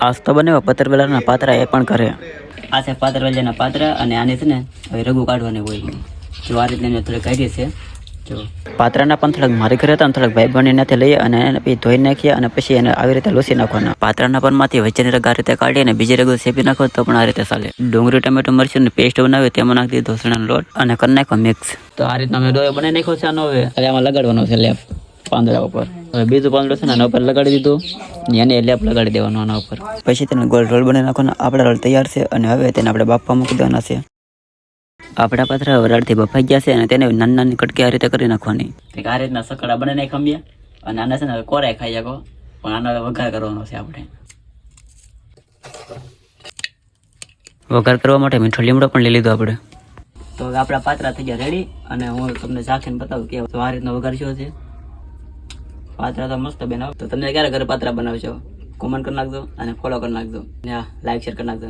આજ તો બને પતરવેલાના પાત્રા એ પણ કરે. આ છે પાતરવેલાના પાત્રા અને આને છે ને હવે રગુ કાઢવાની હોય. જો આ રીતે મેં થોડી કાઢી છે. જો પાત્રાના પણ થોડાક મારી ઘરે હતા ને થોડાક ભાઈ બહેન એનાથી લઈએ અને એને પછી ધોઈ નાખીએ અને પછી એને આવી રીતે લૂસી નાખવાના. પાત્રાના પણ માંથી વચ્ચેની રગ આ રીતે કાઢી અને બીજી રગ શેપી નાખો તો પણ આ રીતે ચાલે. ડુંગળી ટમેટો મરચું પેસ્ટ બનાવી તેમાં નાખી દીધો સણાનો લોટ અને કરી નાખો મિક્સ. તો આ રીતના મેં ડોયો બનાવી નાખ્યો છે. આનો હવે આમાં લગાડવાનો છે લેપ પાંદડા ઉપર. હવે બીજું પાંદડું છે ને આના ઉપર લગાડી દીધું એને લેપ લગાડી દેવાનો આના ઉપર. પછી તેને ગોળ રોલ બનાવી નાખવાનો. આપણા રોલ તૈયાર છે અને હવે તેને આપણે બાફવા મૂકી દેવાના છે. આપણા પાત્રા વરાળથી બફાઈ ગયા છે અને તેને નાની નાની કટકી આ રીતે કરી નાખવાની. આ રીતના સકડા બનાવીને ખમીએ અને આને છે ને કોરાય ખાઈ શકો પણ આનો વઘાર કરવાનો છે આપણે. વઘાર કરવા માટે મીઠો લીમડો પણ લઈ લીધો આપણે. તો હવે આપણા પાત્રા થઈ ગયા રેડી અને હું તમને ચાખીને બતાવું કે આ રીતનો વઘાર શું છે. પાત્રા તો મસ્ત બનાવો. તો તમે ક્યારે ઘરે પાત્રા બનાવશો કોમેન્ટ કરી નાખજો અને ફોલો કરી નાખજો. લાઈક શેર કરી નાખજો.